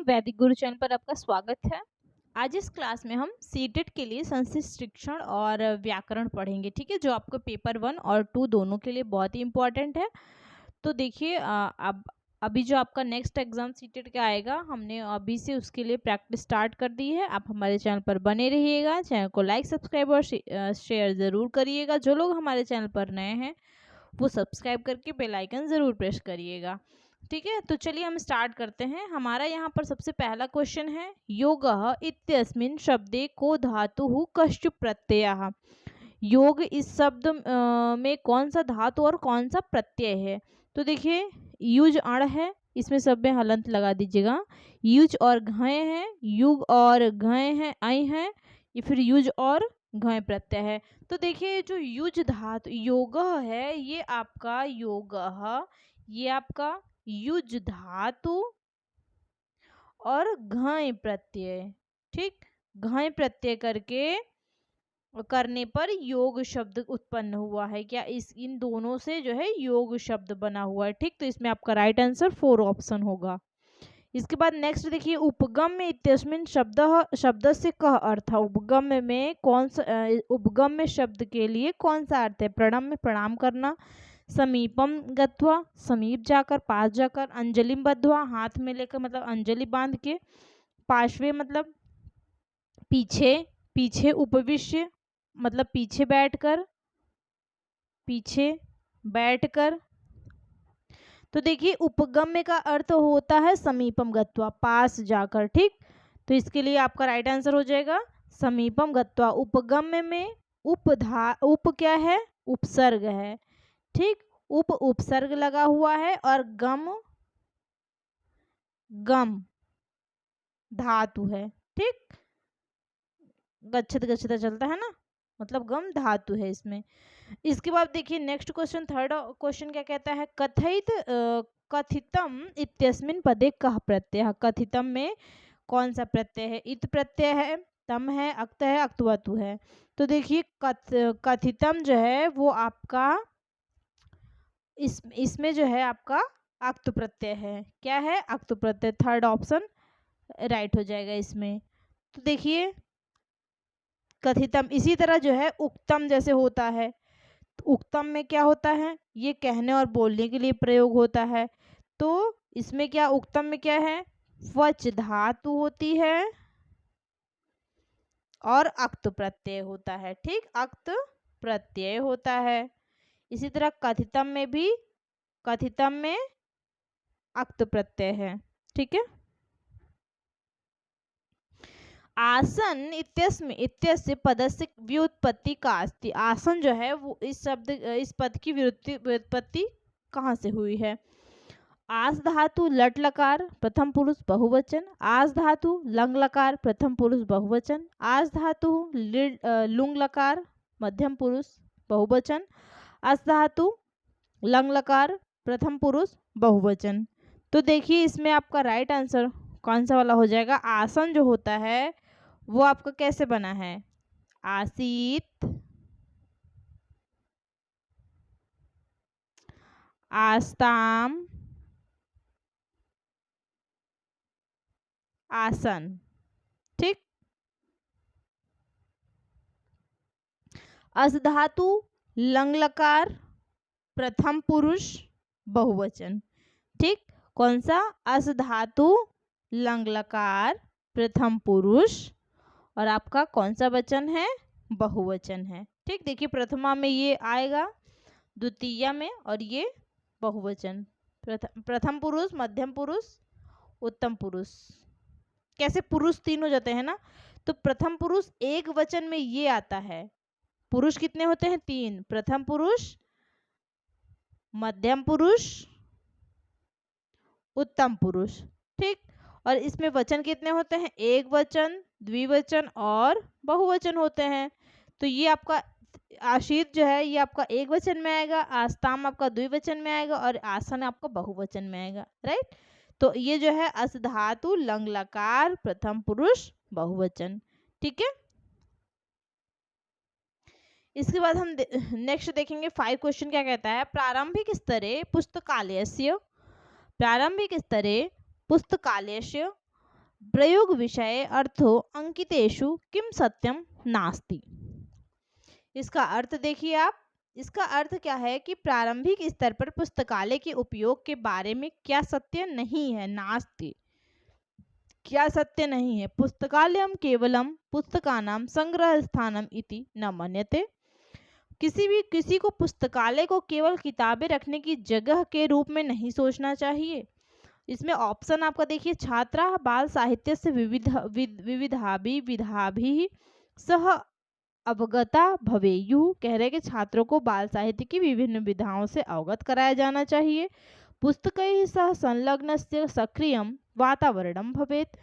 वैदिक गुरु चैनल पर आपका स्वागत है। आज इस क्लास में हम सीटेट के लिए संस्कृत शिक्षण और व्याकरण पढ़ेंगे, ठीक है, जो आपको पेपर 1 और 2 दोनों के लिए बहुत ही इम्पोर्टेंट है। तो देखिए अब अभी जो आपका नेक्स्ट एग्जाम सीटेट का आएगा, हमने अभी से उसके लिए प्रैक्टिस स्टार्ट कर दी है। आप हमारे चैनल पर बने रहिएगा, चैनल को लाइक सब्सक्राइब और शेयर ज़रूर करिएगा। जो लोग हमारे चैनल पर नए हैं वो सब्सक्राइब करके बेल आइकन ज़रूर प्रेस करिएगा, ठीक है। तो चलिए हम स्टार्ट करते हैं। हमारा यहाँ पर सबसे पहला क्वेश्चन है, योगः इत्यस्मिन् शब्दे को धातुः कश्च प्रत्ययः। योग इस शब्द में कौन सा धातु और कौन सा प्रत्यय है। तो देखिए युज अण है, इसमें सब में हलंत लगा दीजिएगा। युज और घय है, युग और घय है, ऐ है, या फिर युज और घय प्रत्यय है। तो देखिए जो युज धातु योग है, ये आपका योग, ये आपका युज धातु और घय प्रत्यय, ठीक, घय प्रत्यय करने पर योग शब्द उत्पन्न हुआ है। क्या इस इन दोनों से जो है योग शब्द बना हुआ है, ठीक। तो इसमें आपका राइट आंसर 4 ऑप्शन होगा। इसके बाद नेक्स्ट देखिए, उपगम्य इत्यस्मिन् शब्द से कह अर्थ। उपगम्य में कौन सा उपगम्य शब्द के लिए कौन सा अर्थ है। प्रणम में प्रणाम करना, समीपम गत्वा समीप जाकर, पास जाकर, अंजलिम बद्ध्वा हाथ में लेकर मतलब अंजलि बांध के, पार्श्वे मतलब पीछे, पीछे उपविश्य मतलब पीछे बैठकर, पीछे बैठकर। तो देखिए उपगम्य का अर्थ होता है समीपम गत्वा, पास जाकर, ठीक। तो इसके लिए आपका राइट आंसर हो जाएगा समीपम गत्वा। उपगम्य में उप क्या है, उपसर्ग है, ठीक, उपसर्ग लगा हुआ है, और गम गम धातु है, ठीक। गच्छत गच्छता चलता है ना, मतलब गम धातु है इसमें। इसके बाद देखिए नेक्स्ट क्वेश्चन, थर्ड क्वेश्चन क्या कहता है, कथितम इत्यस्मिन् पदे कः प्रत्यय। कथितम में कौन सा प्रत्यय है। इत प्रत्यय है, तम है, अक्त है, अक्तवतु है। तो देखिए कथितम जो है वो आपका इसमें जो है आपका अक्त प्रत्यय है। क्या है, अक्त प्रत्यय। थर्ड ऑप्शन राइट हो जाएगा इसमें। तो देखिए कथितम इसी तरह जो है उक्तम जैसे होता है, तो उक्तम में क्या होता है, ये कहने और बोलने के लिए प्रयोग होता है। तो इसमें क्या, उक्तम में क्या है, वच धातु होती है और अक्त प्रत्यय होता है, ठीक, अक्त प्रत्यय होता है। इसी तरह कथितम में भी, कथितम में अक्त प्रत्यय है, ठीक है। आसन इत्यस्य पदस्य व्युत्पत्ति का अस्ति। आसन जो है वो इस शब्द इस पद की व्युत्पत्ति कहाँ से हुई है। आस धातु लट लकार प्रथम पुरुष बहुवचन, आस धातु लंग लकार प्रथम पुरुष बहुवचन, आस धातु लुंग लकार मध्यम पुरुष बहुवचन, आस धातु लंग लकार प्रथम पुरुष बहुवचन। तो देखिए इसमें आपका राइट आंसर कौन सा वाला हो जाएगा। आसन जो होता है वो आपका कैसे बना है, आसीत, आस्ताम, आसन, ठीक। अस धातु लंग लकार प्रथम पुरुष बहुवचन, ठीक। कौन सा, अस धातु लंग लकार प्रथम पुरुष, और आपका कौन सा वचन है, बहुवचन है, ठीक। देखिए प्रथमा में ये आएगा, द्वितीया में, और ये बहुवचन, प्रथम पुरुष, मध्यम पुरुष, उत्तम पुरुष, कैसे पुरुष तीन हो जाते हैं ना। तो प्रथम पुरुष एक वचन में ये आता है। पुरुष कितने होते हैं, 3, प्रथम पुरुष, मध्यम पुरुष, उत्तम पुरुष, ठीक। और इसमें वचन कितने होते हैं, एक वचन, द्विवचन और बहुवचन होते हैं। तो ये आपका आशीत जो है ये आपका एक वचन में आएगा, आस्ताम आपका द्विवचन में आएगा, और आसन आपका बहुवचन में आएगा, राइट। तो ये जो है अस धातु लंग लकार प्रथम पुरुष बहुवचन, ठीक है। इसके बाद हम नेक्स्ट देखेंगे 5 क्वेश्चन क्या कहता है, प्रारंभिक स्तरे पुस्तकालयस्य, प्रारंभिक स्तरे पुस्तकालयस्य प्रयोग विषय अर्थो अंकितेषु किम सत्यम नास्ति। इसका अर्थ देखिए आप, इसका अर्थ क्या है कि प्रारंभिक स्तर पर पुस्तकालय के उपयोग के बारे में क्या सत्य नहीं है, नास्ति, क्या सत्य नहीं है। पुस्तकालयम केवलम पुस्तकानाम संग्रह स्थानम इति न मन्यते। किसी को पुस्तकालय को केवल किताबें रखने की जगह के रूप में नहीं सोचना चाहिए। इसमें ऑप्शन आपका देखिए, छात्रा बाल साहित्य से विविधाभि सह अवगता भवेयु, कह रहे कि छात्रों को बाल साहित्य की विभिन्न विधाओं से अवगत कराया जाना चाहिए। पुस्तकै सह संलग्नस्य सक्रियम वातावरणम भवेत्,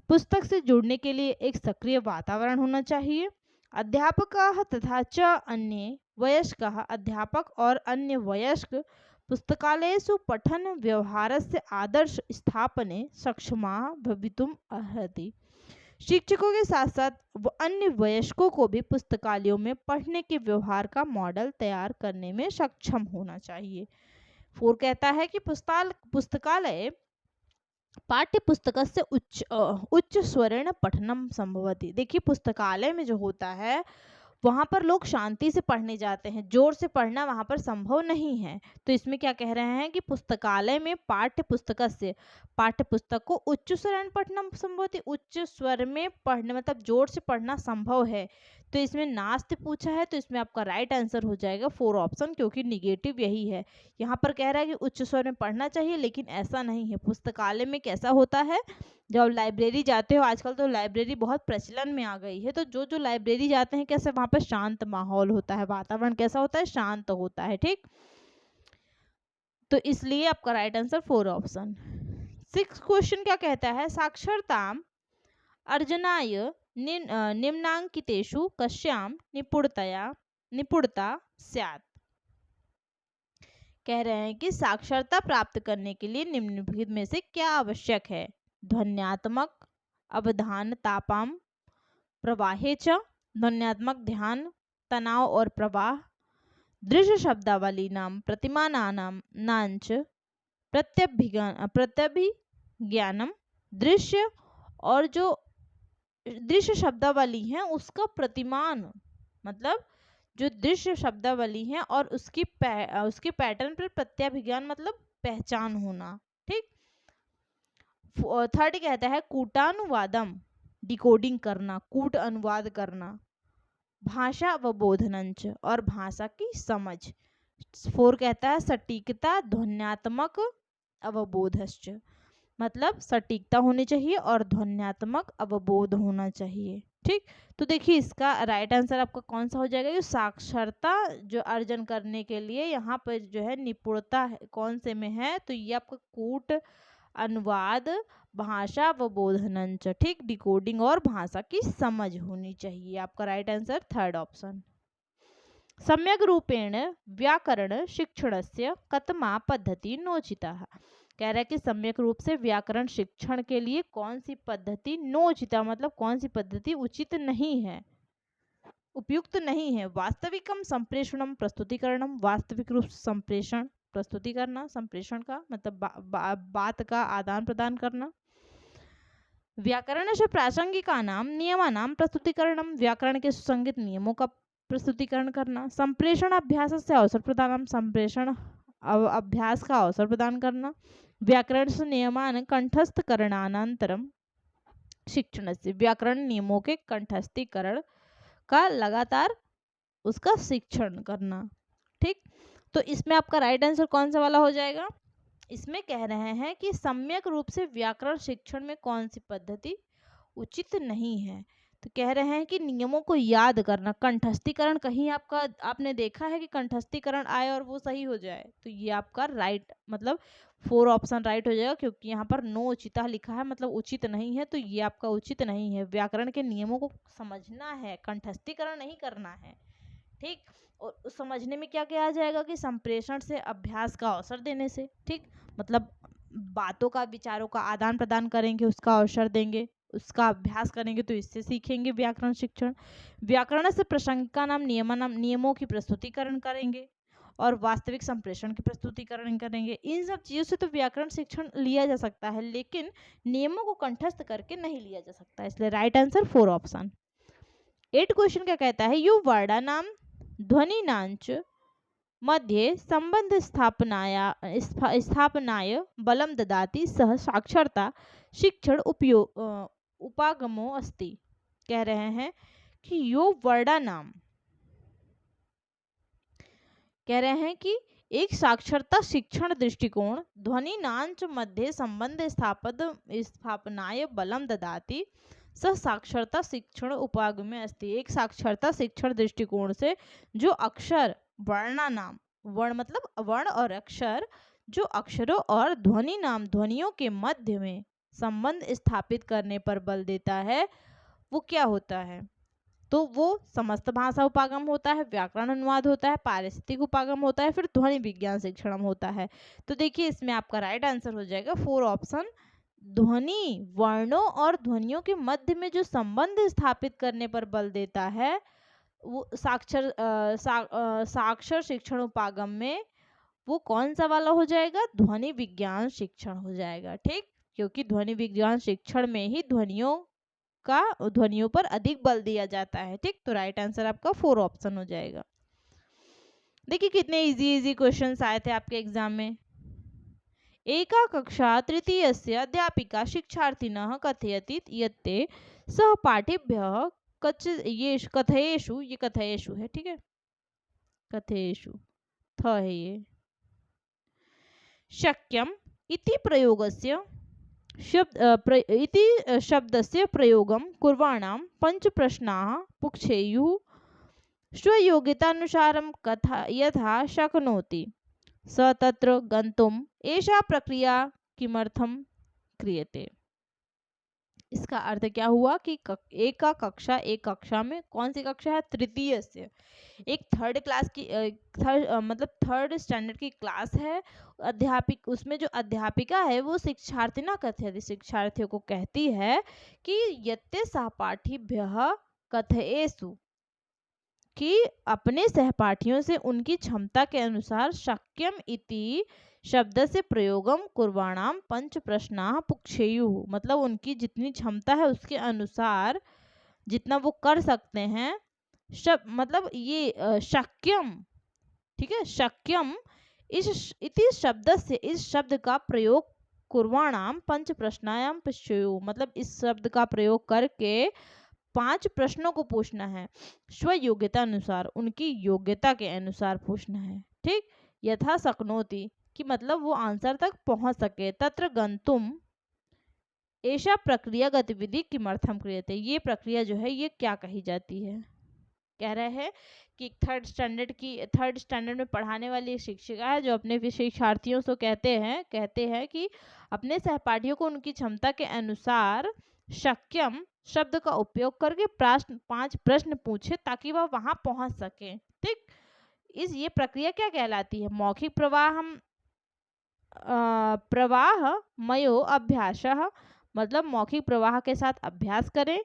पुस्तक से जुड़ने के लिए एक सक्रिय वातावरण होना चाहिए। अध्यापकाः तथा च अन्ये वयस्काः, अध्यापक और अन्य वयस्क पुस्तकालयेषु पठन व्यवहारस्य आदर्श स्थापने सक्षमाः भवितुम् अर्हति। शिक्षकों के साथ साथ अन्य वयस्कों को भी पुस्तकालयों में पढ़ने के व्यवहार का मॉडल तैयार करने में सक्षम होना चाहिए। 4 कहता है कि पुस्तकालय पाठ्य पुस्तक से उच्च स्वरेण पठनम संभवति। देखिए पुस्तकालय में जो होता है वहाँ पर लोग शांति से पढ़ने जाते हैं, जोर से पढ़ना वहाँ पर संभव नहीं है। तो इसमें क्या कह रहे हैं कि पुस्तकालय में पाठ्य पुस्तक को उच्च स्वरेण पठनम संभवति, उच्च स्वर में पढ़ने मतलब जोर से पढ़ना संभव है। तो इसमें नास्ति पूछा है, तो इसमें आपका राइट आंसर हो जाएगा 4 ऑप्शन, क्योंकि निगेटिव यही है। यहाँ पर कह रहा है कि उच्च स्वर में पढ़ना चाहिए, लेकिन ऐसा नहीं है। पुस्तकालय में कैसा होता है, जब लाइब्रेरी जाते हो, आजकल तो लाइब्रेरी बहुत प्रचलन में आ गई है, तो जो लाइब्रेरी जाते हैं कैसे वहाँ पर शांत माहौल होता है, वातावरण कैसा होता है, शांत होता है। ठीक, तो इसलिए आपका राइट आंसर 4 ऑप्शन। 6 क्वेश्चन क्या कहता है, साक्षरता अर्जनाय निम्नांकितेषु कस्यां निपुणता स्यात्। कह रहे हैं कि साक्षरता प्राप्त करने के लिए निम्नलिखित में से क्या आवश्यक है। ध्वन्यात्मक अवधानतापां प्रवाहे च, ध्वन्यात्मक ध्यान, तनाव और प्रवाह, दृश्य शब्दावलीनां प्रतिमानानां नांच प्रत्यभिज्ञानम, दृश्य और जो दृश्य शब्दावली है उसका प्रतिमान, मतलब जो दृश्य शब्दावली है और उसके पैटर्न पर प्रत्यभिज्ञान मतलब पहचान होना। ठीक, 3 कहता है कूटानुवादम, डिकोडिंग करना, कूट अनुवाद करना, भाषा अवबोधनंच और भाषा की समझ। 4 कहता है सटीकता ध्वन्यात्मक अवबोधश्च, मतलब सटीकता होनी चाहिए और ध्वन्यात्मक अवबोध होना चाहिए। ठीक, तो देखिए इसका राइट आंसर आपका कौन सा हो जाएगा, जो साक्षरता जो अर्जन करने के लिए यहाँ पर जो है निपुणता है कौन से में है, तो ये आपका कूट अनुवाद, भाषा अवबोधनंच, ठीक, डिकोडिंग और भाषा की समझ होनी चाहिए। आपका राइट आंसर 3 ऑप्शन। सम्यक रूपेण व्याकरण शिक्षणस्य कतमा पद्धति नोचिता। कह रहा है कि सम्यक रूप से व्याकरण शिक्षण के लिए कौन सी पद्धति नोचिता, मतलब कौन सी पद्धति उचित नहीं है, उपयुक्त नहीं है। वास्तविकम संप्रेषणम प्रस्तुतिकरणम, वास्तविक रूप से संप्रेषण प्रस्तुति करना, संप्रेषण का मतलब बात का आदान प्रदान करना। व्याकरण से प्रासंगिकानाम नियमानाम प्रस्तुतिकरणम, व्याकरण के सुसंगत नियमों का प्रस्तुतिकरण करना। संप्रेषण अभ्यास से अवसर प्रदानम, संप्रेषण अभ्यास का अवसर प्रदान करना। व्याकरण से नियमान कंठस्थ करणानंतरम शिक्षण से, व्याकरण नियमों के कंठस्थीकरण का लगातार उसका शिक्षण करना। ठीक, तो इसमें आपका राइट आंसर कौन सा वाला हो जाएगा, इसमें कह रहे हैं कि सम्यक रूप से व्याकरण शिक्षण में कौन सी पद्धति उचित नहीं है। तो कह रहे हैं कि नियमों को याद करना, कंठस्थीकरण, कहीं आपने देखा है कि कंठस्थीकरण आए और वो सही हो जाए, तो ये आपका राइट मतलब 4 ऑप्शन राइट हो जाएगा, क्योंकि यहाँ पर नो उचिता लिखा है मतलब उचित नहीं है, तो ये आपका उचित नहीं है। व्याकरण के नियमों को समझना है, कंठस्थीकरण नहीं करना है। ठीक, और समझने में क्या क्या आ जाएगा कि संप्रेषण से, अभ्यास का अवसर देने से, ठीक, मतलब बातों का विचारों का आदान प्रदान करेंगे, उसका अवसर देंगे, उसका अभ्यास करेंगे, तो इससे सीखेंगे व्याकरण शिक्षण। व्याकरण से प्रसंगिका नाम नियमों की प्रस्तुतिकरण करेंगे और वास्तविक संप्रेषण की प्रस्तुतिकरण करेंगे। इन सब चीज़ों से तो व्याकरण शिक्षण लिया जा सकता है, लेकिन नियमों को कंठस्थ करके नहीं लिया जा सकता, इसलिए राइट आंसर 4 ऑप्शन। 8 क्वेश्चन क्या कहता है, यु वर्णानाम ध्वनिनांच मध्ये संबंध स्थापनाय बलम ददाति सह साक्षरता शिक्षण उपागमो अस्ति। कह रहे हैं कि यो वर्णानाम, कह रहे हैं कि एक साक्षरता शिक्षण दृष्टिकोण ध्वनिनांच मध्य संबंध स्थापनाय बलम ददाति सह साक्षरता शिक्षण उपागमे अस्ति। एक साक्षरता शिक्षण दृष्टिकोण से जो अक्षर वर्णानाम, वर्ण मतलब वर्ण और अक्षर, जो अक्षरों और ध्वनि नाम ध्वनियों के मध्य में संबंध स्थापित करने पर बल देता है, वो क्या होता है, तो वो समस्त भाषा उपागम होता है, व्याकरण अनुवाद होता है, पारिस्थितिक उपागम होता है, फिर ध्वनि विज्ञान शिक्षण होता है। तो देखिए इसमें आपका राइट आंसर हो जाएगा 4 ऑप्शन। ध्वनि वर्णों और ध्वनियों के मध्य में जो संबंध स्थापित करने पर बल देता है, वो साक्षर शिक्षण उपागम में वो कौन सा वाला हो जाएगा, ध्वनि विज्ञान शिक्षण हो जाएगा। ठीक, क्योंकि ध्वनि विज्ञान शिक्षण में ही ध्वनियों पर अधिक बल दिया जाता है। ठीक, तो राइट आंसर आपका 4 ऑप्शन हो जाएगा। देखिए कितने इजी क्वेश्चंस आए थे आपके एग्जाम में। एका कक्षा तृतीयस्य अध्यापिका शिक्षार्थिनः कथयति यत्ते सहपाठिभ्यः कथयेषु, ये कथयेषु है, ठीक है, कथयेषु थ है ये, शक्यम इति प्रयोगस्य इति शब्दस्य प्रयोगं कुर्वाणां पंच प्रश्नाः पुच्छेयुः स्वयोग्यतानुसारं कथा यथा शक्नोति स तत्र गन्तुम् एषा प्रक्रिया किमर्थं क्रियते। इसका अर्थ क्या हुआ कि एक कक्षा में, कौन सी कक्षा है, तृतीय से, एक थर्ड क्लास की मतलब थर्ड स्टैंडर्ड की क्लास है, अध्यापिक, उसमें जो अध्यापिका है वो शिक्षार्थियों को कहती है कि यत्ते सहपाठिभ्यः कथयेषु, कि अपने सहपाठियों से उनकी क्षमता के अनुसार शक्यम इति शब्द से प्रयोगम कुर्वाणाम पंच प्रश्नाः पुच्छेयुः, मतलब उनकी जितनी क्षमता है उसके अनुसार जितना वो कर सकते हैं, मतलब ये शक्यम, ठीक है, शक्यम इति शब्द से, इस शब्द का प्रयोग कुर्वाणाम पंच प्रश्नायाम पुच्छेयुः, मतलब इस शब्द का प्रयोग करके 5 प्रश्नों को पूछना है, स्व योग्यता अनुसार, उनकी योग्यता के अनुसार पूछना है। ठीक, यथा शक्नोति, कि मतलब वो आंसर तक पहुंच सके, तत्र गंतुम ऐसा प्रक्रिया गतिविधि किमर्थम क्रियते, ये प्रक्रिया जो है ये क्या कही जाती है। कह रहे हैं कि थर्ड स्टैंडर्ड में पढ़ाने वाली शिक्षिका है जो अपने शिक्षार्थियों से कहते हैं कि अपने सहपाठियों को उनकी क्षमता के अनुसार शक्यम शब्द का उपयोग करके 5 प्रश्न पूछे ताकि वह वहां पहुंच सके। ठीक, ये प्रक्रिया क्या कहलाती है, मौखिक प्रवाहमयो अभ्यासः, मतलब मौखिक प्रवाह के साथ अभ्यास करें,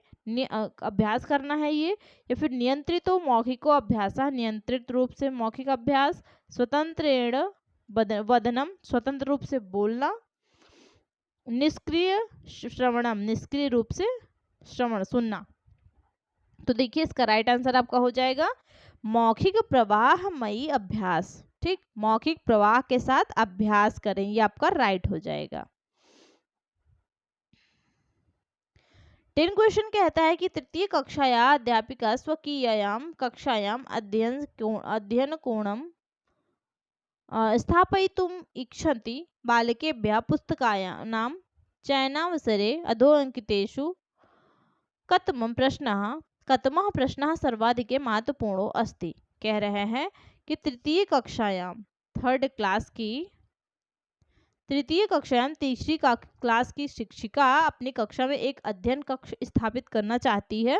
अभ्यास करना है ये, या फिर नियंत्रित मौखिको अभ्यासः, नियंत्रित रूप से मौखिक अभ्यास, स्वतंत्रेण वदनम, स्वतंत्र रूप से बोलना, निष्क्रिय श्रवणम, निष्क्रिय रूप से श्रवण सुनना। तो देखिए इसका राइट आंसर आपका हो जाएगा मौखिक प्रवाहमयी अभ्यास। ठीक, मौखिक प्रवाह के साथ अभ्यास करें, ये आपका राइट हो जाएगा। 10 क्वेश्चन कहता है कि तृतीय कक्षाया अध्यापिका स्वकीयायाम कक्षायाम अध्ययन कोणम स्थापयितुम् इच्छन्ति बालकेभ्यः पुस्तकानां चयनावसरे अधोअङ्कितेषु कतमः प्रश्नः सर्वाधिक महत्वपूर्णो अस्ति। कह रहे हैं कि तृतीय कक्षायाम तीसरी क्लास की शिक्षिका अपनी कक्षा में एक अध्ययन कक्ष स्थापित करना चाहती है।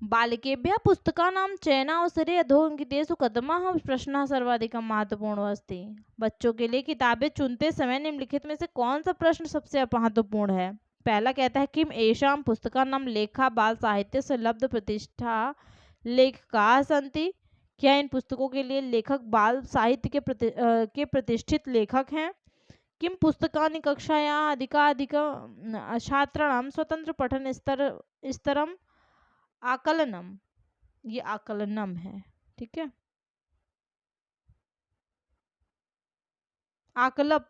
बालकेभ्यः पुस्तकानां चयनावसरे अधोअङ्कितेषु कतमः प्रश्नः सर्वाधिकं महत्वपूर्णो अस्ति। बच्चों के लिए किताबें चुनते समय निम्नलिखित में से कौन सा प्रश्न सबसे महत्वपूर्ण है। पहला कहता है किम एषां पुस्तकानां लेखा बाल साहित्य से लब्ध प्रतिष्ठा लेखकाः सन्ति, क्या इन पुस्तकों के लिए लेखक बाल साहित्य के प्रतिष्ठित लेखक हैं? किम पुस्तकानि कक्षायाः अधिकाधिकं छात्राणां स्वतंत्र पठन स्तरम आकलनम, ये आकलनम है, ठीक है, आकलब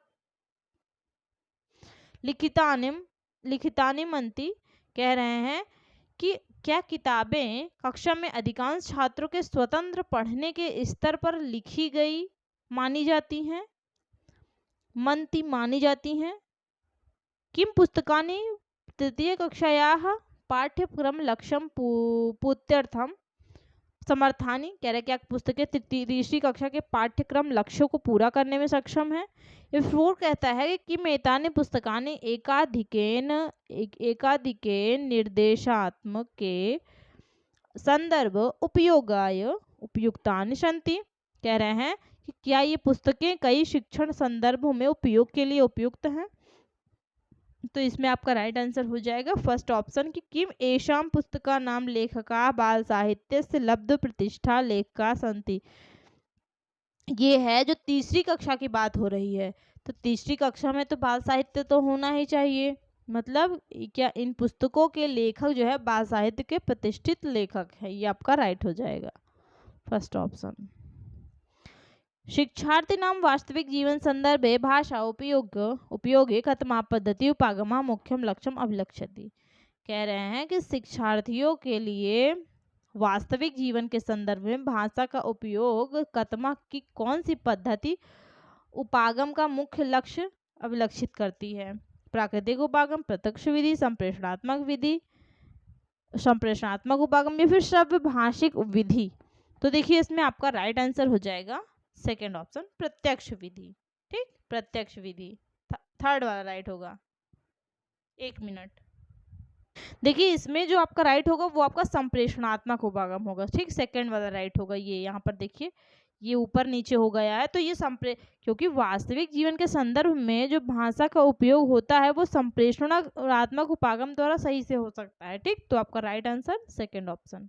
लिखितानि मनति, कह रहे हैं कि क्या किताबें कक्षा में अधिकांश छात्रों के स्वतंत्र पढ़ने के स्तर पर लिखी गई मानी जाती हैं, मनति मानी जाती हैं? किम पुस्तकानि तृतीय कक्षायाः पाठ्यक्रम लक्ष्यम पूर्त्यर्थम समर्थानी, कह रहे क्या पुस्तकें तीसरी कक्षा के पाठ्यक्रम लक्ष्यों को पूरा करने में सक्षम है? ये फोर कहता है कि एतानि पुस्तकानि एकाधिकेन निर्देशात्मक के संदर्भ उपयोगाय उपयुक्तानि सन्ति, कह रहे हैं कि क्या ये पुस्तकें कई शिक्षण संदर्भों में उपयोग के लिए उपयुक्त हैं? तो इसमें आपका राइट आंसर हो जाएगा फर्स्ट ऑप्शन कि किम एषां पुस्तका नाम लेखका बाल साहित्य से लब्ध प्रतिष्ठा लेखका संति। ये है जो तीसरी कक्षा की बात हो रही है, तो तीसरी कक्षा में तो बाल साहित्य तो होना ही चाहिए, मतलब क्या इन पुस्तकों के लेखक जो है बाल साहित्य के प्रतिष्ठित लेखक है, ये आपका राइट हो जाएगा फर्स्ट ऑप्शन। शिक्षार्थीनां वास्तविक जीवन संदर्भे भाषा उपयोगे कथमा पद्धति उपागमा मुख्यम लक्ष्यम अभिलक्षति, कह रहे हैं कि शिक्षार्थियों के लिए वास्तविक जीवन के संदर्भ में भाषा का उपयोग कथमा की कौन सी पद्धति उपागम का मुख्य लक्ष्य अभिलक्षित करती है? प्राकृतिक उपागम, प्रत्यक्ष विधि, संप्रेषणात्मक उपागम या फिर श्रव्य भाषिक विधि? तो देखिए इसमें आपका राइट आंसर हो जाएगा सेकेंड ऑप्शन प्रत्यक्ष विधि, ठीक, प्रत्यक्ष विधि थर्ड वाला राइट होगा। एक मिनट, देखिए इसमें जो आपका राइट होगा वो आपका संप्रेषणात्मक उपागम होगा, ठीक, सेकेंड वाला राइट होगा। ये यहाँ पर देखिए ये ऊपर नीचे हो गया है, तो ये क्योंकि वास्तविक जीवन के संदर्भ में जो भाषा का उपयोग होता है वो संप्रेषणात्मक उपागम द्वारा सही से हो सकता है, ठीक, तो आपका राइट आंसर सेकेंड ऑप्शन।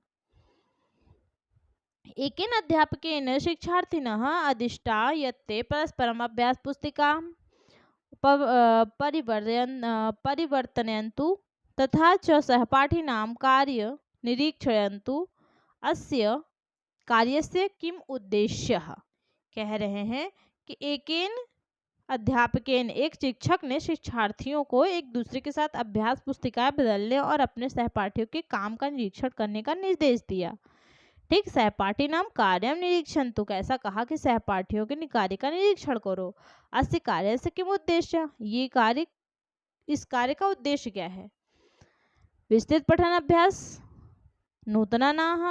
एकेन अध्यापकेन शिक्षार्थिनः अदिष्टा यत्ते परस्परम् अभ्यास पुस्तिकां परिवर्तयन्तु तथा च सहपाठिनां कार्य निरीक्षयन्तु अस्य कार्यस्य किम उद्देश्यः, कह रहे हैं कि एकेन अध्यापकेन एक शिक्षक ने शिक्षार्थियों को एक दूसरे के साथ अभ्यास पुस्तिकाएं बदलने और अपने सहपाठियों के काम का निरीक्षण करने का निर्देश दिया, ठीक, सहपाठी नाम कार्य निरीक्षण, तो कैसा कहा कि सहपाठियों के कार्य का निरीक्षण करो। अस्य कार्य से किम उद्देश्य, ये कार्य, इस कार्य का उद्देश्य क्या है? विस्तृत पठन अभ्यास, नूतनायाः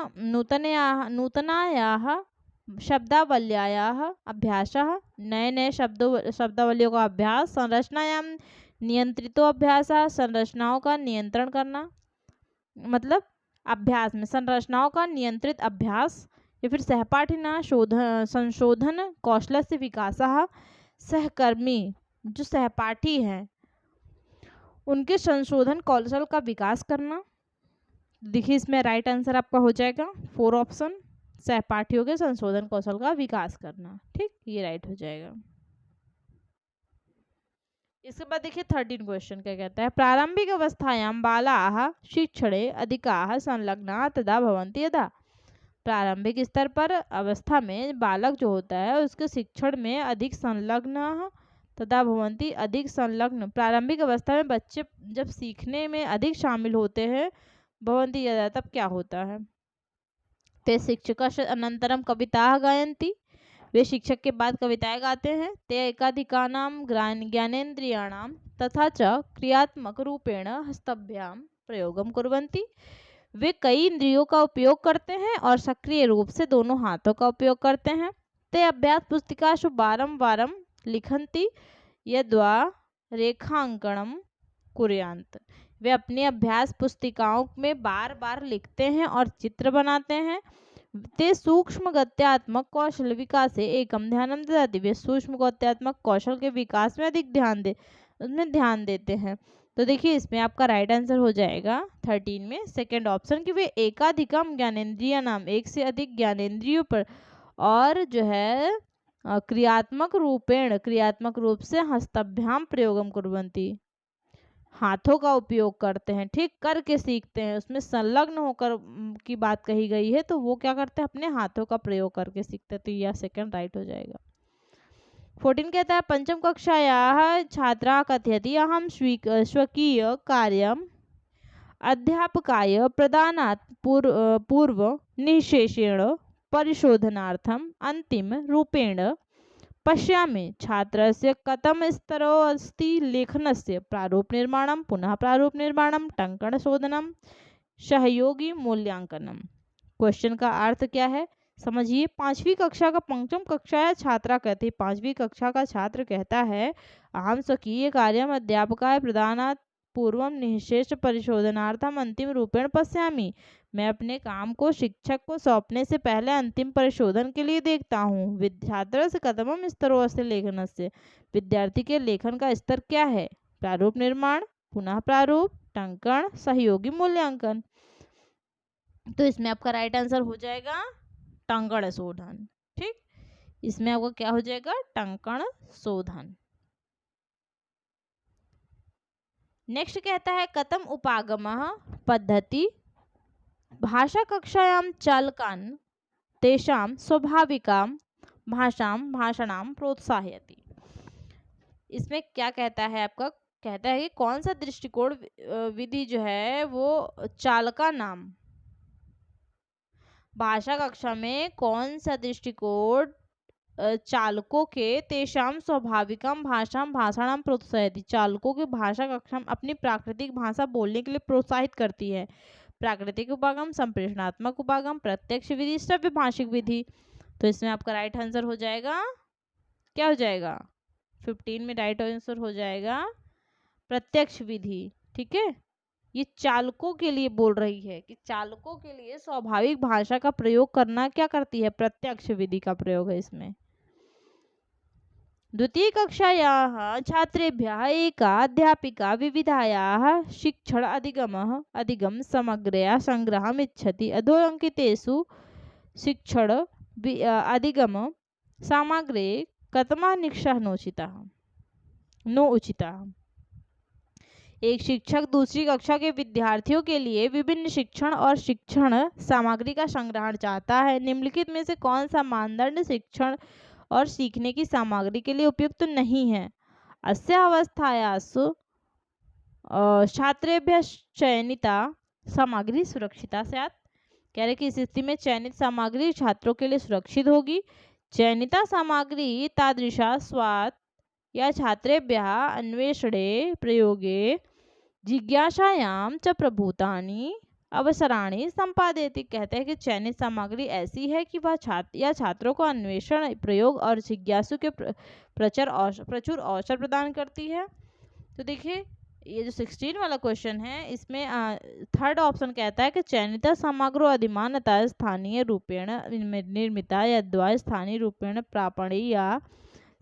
शब्दावल्यायाः अभ्यासः, नए नए शब्दावलियों का अभ्यास, संरचनायां नियंत्रितो अभ्यासः, संरचनाओं का नियंत्रण करना, मतलब अभ्यास में संरचनाओं का नियंत्रित अभ्यास, या फिर सहपाठिना संशोधन कौशल से विकासः, सहकर्मी जो सहपाठी हैं उनके संशोधन कौशल का विकास करना। देखिए इसमें राइट आंसर आपका हो जाएगा फोर ऑप्शन, सहपाठियों के संशोधन कौशल का विकास करना, ठीक, ये राइट हो जाएगा। इसके बाद देखिए 13 क्वेश्चन क्या कहता है, प्रारंभिक अवस्थायां बालाः शिक्षणे अधिकाः संलग्नाः तदा भवन्ति यदा, प्रारंभिक स्तर पर अवस्था में बालक जो होता है उसके शिक्षण में अधिक संलग्न तथा भवन्ति अधिक संलग्न, प्रारंभिक अवस्था में बच्चे जब सीखने में अधिक शामिल होते हैं, भवन्ति यदा तब क्या होता है? ते शिक्षकस्य अनंतरम कविताः गायन्ति, वे शिक्षक के बाद कविताएं गाते हैं। ते एकाधिकानां ज्ञानेन्द्रियाणां तथा च क्रियात्मक रूपेण हस्तभ्यां प्रयोगम कुर्वन्ति, वे कई इंद्रियों का उपयोग करते हैं और सक्रिय रूप से दोनों हाथों का उपयोग करते हैं। ते अभ्यास पुस्तिकासु वारं लिखन्ति यद्वा रेखांकनम कुर्यान्त, वे अपनी अभ्यास पुस्तिकाओं में बार बार लिखते हैं और चित्र बनाते हैं। ते सूक्ष्म गत्यात्मक कौशल विकास से एकम ध्यानम ददाति, वे सूक्ष्म गत्यात्मक कौशल के विकास में अधिक उसमें ध्यान देते हैं। तो देखिए इसमें आपका राइट आंसर हो जाएगा 13 में सेकंड ऑप्शन कि वे एकाधिकम ज्ञानेन्द्रिय नाम, एक से अधिक ज्ञानेन्द्रियों पर और जो है क्रियात्मक रूप से हस्तभ्याम प्रयोगम कुर्वन्ति, हाथों का उपयोग करते हैं, ठीक, करके सीखते हैं। उसमें संलग्न होकर की बात कही गई है, तो वो क्या करते हैं, अपने हाथों का प्रयोग करके सीखते हैं। तो यह सेकंड राइट हो जाएगा। 14 कहता है पंचम कक्षायाः छात्रा कथयति अहं स्वकीय कार्यम् अध्यापकाय प्रदानात् पूर्व निःशेषेण परिशोधनार्थम् अंतिम रूपेण पश्यामि। छात्रस्य कथम स्तरो अस्ति लेखनस्य प्रारूप निर्माणं, पुनः प्रारूप निर्माणं, टंकण सहयोगी मूल्यांकनम। क्वेश्चन का अर्थ क्या है समझिए। पांचवी कक्षा का पंचम कक्षा छात्रा कहती है, पांचवी कक्षा का छात्र कहता है अहम स्वकीय कार्यम अध्यापकाय प्रदानात् पूर्वम निःशेष परिशोधनार्थम अंतिम रूपेण पश्यामि। मैं अपने काम को शिक्षक को सौंपने से पहले अंतिम परिशोधन के लिए देखता हूँ। छात्र से कथमम स्तरों से लेखन से, विद्यार्थी के लेखन का स्तर क्या है, प्रारूप निर्माण, पुनः प्रारूप, टंकण, सहयोगी मूल्यांकन। तो इसमें आपका राइट आंसर हो जाएगा टंकण शोधन। ठीक, इसमें आपका क्या हो जाएगा, टंकण शोधन। नेक्स्ट कहता है कथम उपागमः पद्धति भाषा कक्षायां चालकान् तेषां स्वाभाविकां भाषणां प्रोत्साहयति। इसमें क्या कहता है आपका, कहता है कि कौन सा दृष्टिकोण विधि जो है वो चालका नाम, भाषा कक्षा में कौन सा दृष्टिकोण चालकों के तेषाम स्वाभाविकम भाषाणाम प्रोत्साहयति, चालकों के भाषा कक्षा में अपनी प्राकृतिक भाषा बोलने के लिए प्रोत्साहित करती है। प्राकृतिक उपागम, संप्रेषणात्मक उपागम, प्रत्यक्ष विधि, श्रव्य भाषिक विधि। तो इसमें आपका राइट आंसर हो जाएगा, क्या हो जाएगा, 15 में राइट आंसर हो जाएगा प्रत्यक्ष विधि। ठीक है, ये चालकों के लिए बोल रही है कि चालकों के लिए स्वाभाविक भाषा का प्रयोग करना क्या करती है, प्रत्यक्ष विधि का प्रयोग है इसमें। द्वितीय कक्षायाः छात्रेभ्यः एका अध्यापिका विविधायाः शिक्षण अधिगम समग्रया संग्रहम् इच्छति। अधोअंकितेषु शिक्षण अधिगम सामग्रे कतमा निष्ठा नो उचिता। एक शिक्षक दूसरी कक्षा के विद्यार्थियों के लिए विभिन्न शिक्षण और शिक्षण सामग्री का संग्रहण चाहता है। निम्नलिखित में से कौन सा मानदंड शिक्षण और सीखने की सामग्री के लिए उपयुक्त नहीं है। अस्य अवस्थायासु छात्रेभ्यः चयनिता सामग्री सुरक्षिता स्यात्। कह रहे कि इस स्थिति में चयनित सामग्री छात्रों के लिए सुरक्षित होगी। चयनिता सामग्री तादृशा स्वात् या छात्रेभ्यः अन्वेषणे प्रयोगे जिज्ञासायां च प्रभूतानि अवसराणि संपादयति। कहते हैं कि चयनित सामग्री ऐसी है कि वह छात्र या छात्रों को अन्वेषण, प्रयोग और जिज्ञासु के प्रचुर अवसर प्रदान करती है। तो देखिए ये जो 16 वाला क्वेश्चन है इसमें थर्ड ऑप्शन कहता है कि चयनित सामग्रो अधिमानता स्थानीय रूपेण निर्मिता यद्वा स्थानीय रूपेण प्रापणीया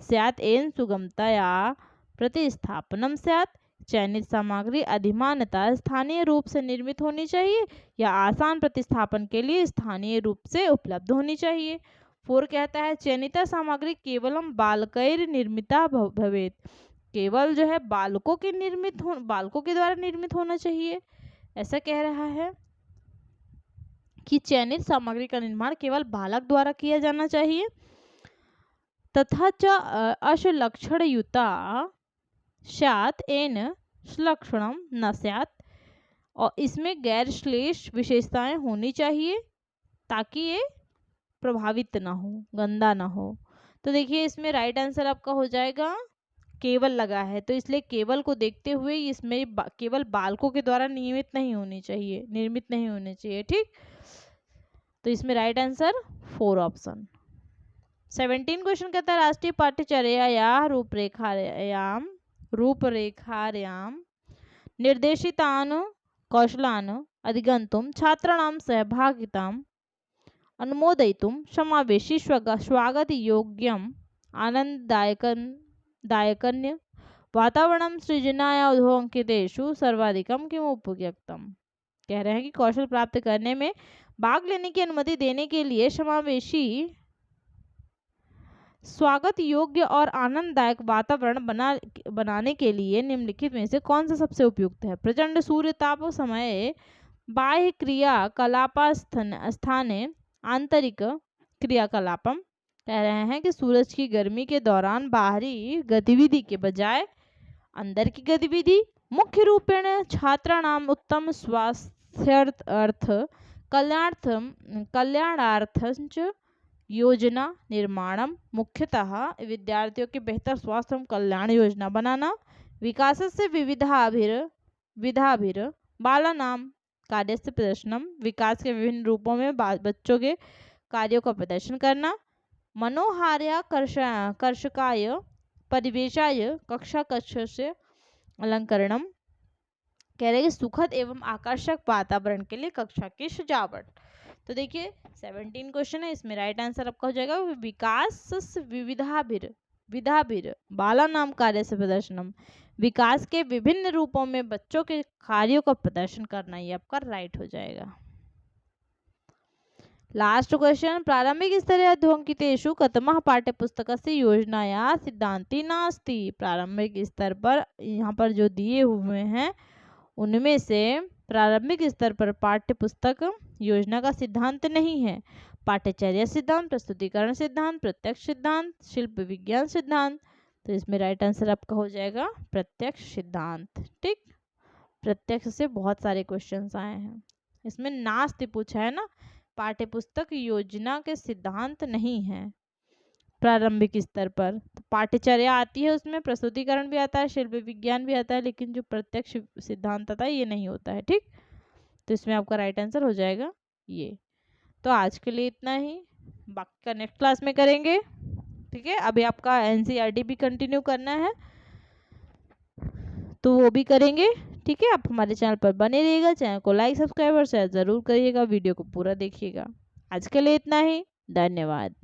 स्यात् एन सुगमतया प्रतिस्थापनम स्यात्। चयनित सामग्री अधिमानता स्थानीय रूप से निर्मित होनी चाहिए या आसान प्रतिस्थापन के लिए स्थानीय रूप से उपलब्ध होनी चाहिए। 4 कहता है चयनित सामग्री केवलम बालकैर निर्मिता भवेत्, केवल जो है बालकों के द्वारा निर्मित होना चाहिए। ऐसा कह रहा है कि चयनित सामग्री का निर्माण केवल बालक द्वारा किया जाना चाहिए। तथा च अश्लक्षणयुता स्यात् एन श्लक्षणम न स्यात्, और इसमें गैर श्लेष विशेषताएं होनी चाहिए ताकि ये प्रभावित ना हो, गंदा ना हो। तो देखिए इसमें राइट आंसर आपका हो जाएगा केवल लगा है, तो इसलिए केवल को देखते हुए इसमें केवल बालकों के द्वारा निर्मित नहीं होनी चाहिए। ठीक, तो इसमें राइट आंसर 4 ऑप्शन। 17 क्वेश्चन कहता है राष्ट्रीय पाठ्यचर्या रूपरेखायां निर्देशितान् कौशलान् अधिगन्तुं छात्राणां सहभागिताम् अनुमोदयितुं समावेशी स्वागतयोग्यम् आनन्ददायकन्य वातावरणं सृजनाय अधोअंकितेषु सर्वाधिकं किम उपयुक्तम्। कह रहे हैं कि कौशल प्राप्त करने में भाग लेने की अनुमति देने के लिए समावेशी स्वागत योग्य और आनंददायक वातावरण बनाने के लिए निम्नलिखित में से कौन सा सबसे उपयुक्त है? प्रचंड सूर्य ताप समय बाह्य स्थाने आंतरिक क्रियाकलापम। कह रहे हैं कि सूरज की गर्मी के दौरान बाहरी गतिविधि के बजाय अंदर की गतिविधि मुख्य रूपेण छात्राणाम उत्तम स्वास्थ्यर्थ कल्याणार्थंच योजना निर्माणम। मुख्यतः विद्यार्थियों के बेहतर स्वास्थ्य एवं कल्याण योजना बनाना। विकास से विधाभिर बालानाम कार्यस्य प्रदर्शनम। विकास के विभिन्न रूपों में बच्चों के कार्यों का प्रदर्शन करना। मनोहार्याकर्षकाय परिवेशाय कक्षा से अलंकरणम। कह रहे हैं सुखद एवं आकर्षक वातावरण के लिए कक्षा की सजावट। तो देखिए 17 क्वेश्चन है, इसमें राइट आंसर आपका हो जाएगा विकास विधाभिर बालानाम कार्य से प्रदर्शनम। विकास के विभिन्न रूपों में बच्चों के कार्यों का प्रदर्शन करना, ये आपका राइट हो जाएगा। लास्ट क्वेश्चन, प्रारंभिक स्तरे अध्याङ्कितेषु कतमः पाठ्यपुस्तकस्य योजनाया सिद्धान्ती नास्ति। प्रारंभिक स्तर पर यहाँ पर जो दिए हुए हैं उनमें से प्रारंभिक स्तर पर पाठ्यपुस्तक योजना का सिद्धांत नहीं है। पाठ्यचर्या सिद्धांत, प्रस्तुतिकरण सिद्धांत, प्रत्यक्ष सिद्धांत, शिल्प विज्ञान सिद्धांत। तो इसमें राइट आंसर आपका हो जाएगा प्रत्यक्ष सिद्धांत। ठीक, प्रत्यक्ष से बहुत सारे क्वेश्चंस आए हैं। इसमें नास्ति पूछा है ना, पाठ्यपुस्तक योजना के सिद्धांत नहीं है प्रारंभिक स्तर पर। पाठ्यचर्या आती है, उसमें प्रस्तुतिकरण भी आता है, शिल्प विज्ञान भी आता है, लेकिन जो प्रत्यक्ष सिद्धांत आता है ये नहीं होता है। ठीक, तो इसमें आपका राइट आंसर हो जाएगा ये। तो आज के लिए इतना ही, बाकी का नेक्स्ट क्लास में करेंगे। ठीक है, अभी आपका एनसीईआरटी भी कंटिन्यू करना है तो वो भी करेंगे। ठीक है, आप हमारे चैनल पर बने रहिएगा, चैनल को लाइक सब्सक्राइब और शेयर जरूर करिएगा, वीडियो को पूरा देखिएगा। आज के लिए इतना ही, धन्यवाद।